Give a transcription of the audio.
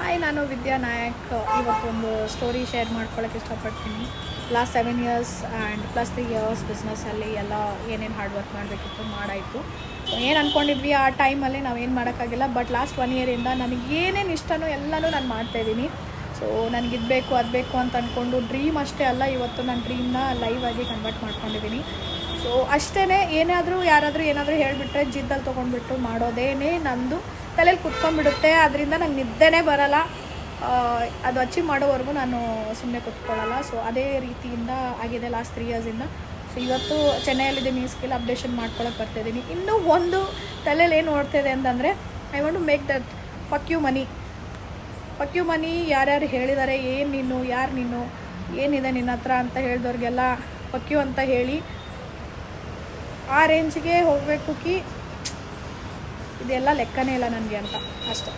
Hi, ನಾನು ವಿದ್ಯಾ ನಾಯಕ್. ಇವತ್ತೊಂದು story share ಮಾಡ್ಕೊಳ್ಳೋಕೆ ಇಷ್ಟಪಡ್ತೀನಿ. Last 7 years and plus 3 years ಬಿಸ್ನೆಸ್ಸಲ್ಲಿ ಎಲ್ಲ ಏನೇನು ಹಾರ್ಡ್ ವರ್ಕ್ ಮಾಡಬೇಕಿತ್ತು ಮಾಡಾಯಿತು. ಸೊ ಏನು ಅಂದ್ಕೊಂಡಿದ್ವಿ ಆ ಟೈಮಲ್ಲಿ ನಾವೇನು ಮಾಡೋಕ್ಕಾಗಿಲ್ಲ. ಬಟ್ ಲಾಸ್ಟ್ 1 ಇಯರಿಂದ ನನಗೆ ಏನೇನು ಇಷ್ಟನೋ ಎಲ್ಲನೂ ನಾನು ಮಾಡ್ತಾಯಿದ್ದೀನಿ. ಸೊ ನನಗಿದಬೇಕು ಅದು ಬೇಕು ಅಂತ ಅಂದ್ಕೊಂಡು ಡ್ರೀಮ್ ಅಷ್ಟೇ ಅಲ್ಲ, ಇವತ್ತು ನನ್ನ ಡ್ರೀಮ್ನ ಲೈವ್ ಆಗಿ ಕನ್ವರ್ಟ್ ಮಾಡ್ಕೊಂಡಿದ್ದೀನಿ. ಸೊ ಅಷ್ಟೇ, ಏನಾದರೂ ಯಾರಾದರೂ ಏನಾದರೂ ಹೇಳಿಬಿಟ್ರೆ ಜಿದ್ದಲ್ಲಿ ತೊಗೊಂಡ್ಬಿಟ್ಟು ಮಾಡೋದೇನೇ ನಂದು ತಲೆಯಲ್ಲಿ ಕುತ್ಕೊಂಡ್ಬಿಡುತ್ತೆ. ಅದರಿಂದ ನಂಗೆ ನಿದ್ದೆನೇ ಬರೋಲ್ಲ. ಅದು ಅಚೀವ್ ಮಾಡೋವರೆಗೂ ನಾನು ಸುಮ್ಮನೆ ಕೂತ್ಕೊಳ್ಳಲ್ಲ. ಸೊ ಅದೇ ರೀತಿಯಿಂದ ಆಗಿದೆ ಲಾಸ್ಟ್ 3 ಇಯರ್ಸಿಂದ. ಸೊ ಇವತ್ತು ಚೆನ್ನೈಯಲ್ಲಿದ್ದೀನಿ, ಸ್ಕಿಲ್ ಅಪ್ಡೇಷನ್ ಮಾಡ್ಕೊಳಕ್ಕೆ ಬರ್ತಾಯಿದ್ದೀನಿ. ಇನ್ನೂ ಒಂದು ತಲೆಯಲ್ಲಿ ಏನು ಓಡ್ತಾಯಿದೆ ಅಂತಂದರೆ, I want to make that fuck you money. ಯಾರ್ಯಾರು ಹೇಳಿದ್ದಾರೆ, ಏನು ನೀನು, ಯಾರು ನೀನು, ಏನಿದೆ ನಿನ್ನ ಹತ್ರ ಅಂತ ಹೇಳಿದವ್ರಿಗೆಲ್ಲ ಫಕ್ ಯು ಅಂತ ಹೇಳಿ ಆ ರೇಂಜ್ಗೆ ಹೋಗಬೇಕು. ಇದೆಲ್ಲ ಲೆಕ್ಕನೇ ಇಲ್ಲ ನನಗೆ ಅಂತ ಅಷ್ಟೆ.